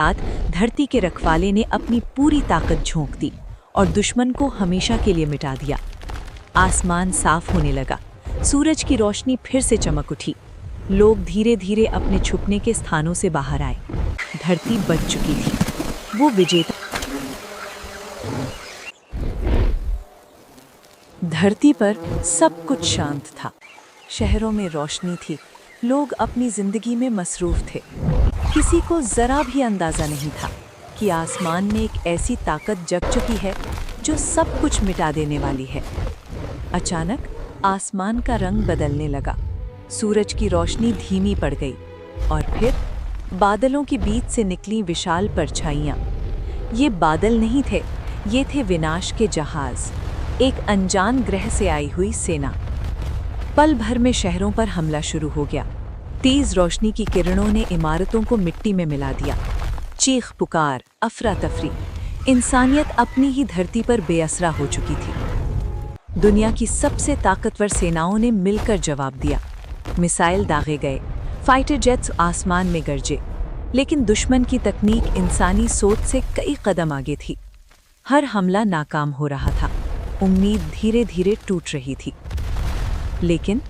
साथ धरती के रखवाले ने अपनी पूरी ताकत झोंक दी और दुश्मन को हमेशा के लिए मिटा दिया। आसमान साफ होने लगा, सूरज की रोशनी फिर से चमक उठी। लोग धीरे धीरे अपने छुपने के स्थानों से बाहर आए। धरती बच चुकी थी, वो विजेता। धरती पर सब कुछ शांत था। शहरों में रोशनी थी, लोग अपनी जिंदगी में मसरूफ थे। किसी को जरा भी अंदाजा नहीं था कि आसमान में एक ऐसी ताकत जग चुकी है जो सब कुछ मिटा देने वाली है। अचानक आसमान का रंग बदलने लगा, सूरज की रोशनी धीमी पड़ गई और फिर बादलों के बीच से निकली विशाल परछाइयां। ये बादल नहीं थे, ये थे विनाश के जहाज, एक अनजान ग्रह से आई हुई सेना। पल भर में शहरों पर हमला शुरू हो गया। तेज रोशनी की किरणों ने इमारतों को मिट्टी में मिला दिया। चीख पुकार, अफरा तफरी, इंसानियत अपनी ही धरती पर बेअसरा हो चुकी थी। दुनिया की सबसे ताकतवर सेनाओं ने मिलकर जवाब दिया। मिसाइल दागे गए, फाइटर जेट्स आसमान में गरजे, लेकिन दुश्मन की तकनीक इंसानी सोच से कई कदम आगे थी। हर हमला नाकाम हो रहा था, उम्मीद धीरे धीरे टूट रही थी। लेकिन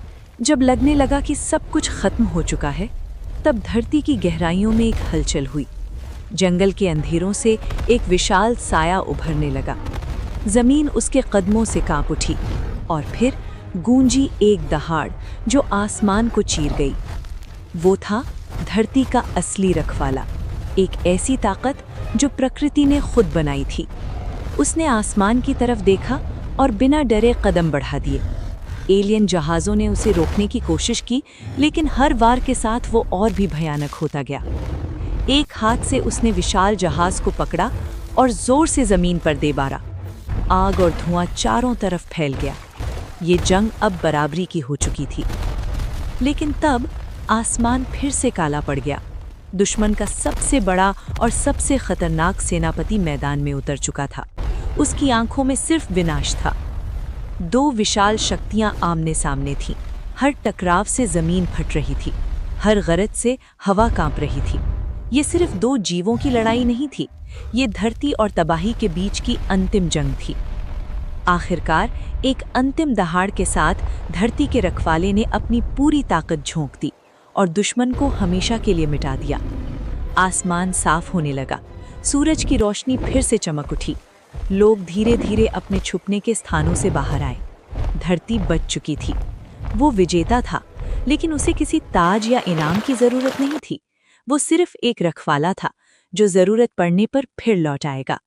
जब लगने लगा कि सब कुछ खत्म हो चुका है, तब धरती की गहराइयों में एक हलचल हुई। जंगल के अंधेरों से एक विशाल साया उभरने लगा। जमीन उसके कदमों से कांप उठी और फिर गूंजी एक दहाड़ जो आसमान को चीर गई। वो था धरती का असली रखवाला, एक ऐसी ताकत जो प्रकृति ने खुद बनाई थी। उसने आसमान की तरफ देखा और बिना डरे कदम बढ़ा दिए। एलियन जहाज़ों ने उसे रोकने की कोशिश की, लेकिन हर वार के साथ वो और भी भयानक होता गया। एक हाथ से उसने विशाल जहाज़ को पकड़ा और जोर से ज़मीन पर दे मारा। आग और धुआं चारों तरफ फैल गया। ये जंग अब बराबरी की हो चुकी थी। लेकिन तब आसमान फिर से काला पड़ गया। दुश्मन का सबसे बड़ा और सबसे खतरनाक सेनापति मैदान में उतर चुका था। उसकी आंखों में सिर्फ विनाश था। दो विशाल शक्तियां आमने सामने थीं। हर टकराव से जमीन फट रही थी, हर गरज से हवा कांप रही थी। ये सिर्फ दो जीवों की लड़ाई नहीं थी, ये धरती और तबाही के बीच की अंतिम जंग थी। आखिरकार एक अंतिम दहाड़ के साथ धरती के रखवाले ने अपनी पूरी ताकत झोंक दी और दुश्मन को हमेशा के लिए मिटा दिया। आसमान साफ होने लगा, सूरज की रोशनी फिर से चमक उठी। लोग धीरे धीरे अपने छुपने के स्थानों से बाहर आए। धरती बच चुकी थी, वो विजेता था, लेकिन उसे किसी ताज या इनाम की जरूरत नहीं थी। वो सिर्फ एक रखवाला था जो जरूरत पड़ने पर फिर लौट आएगा।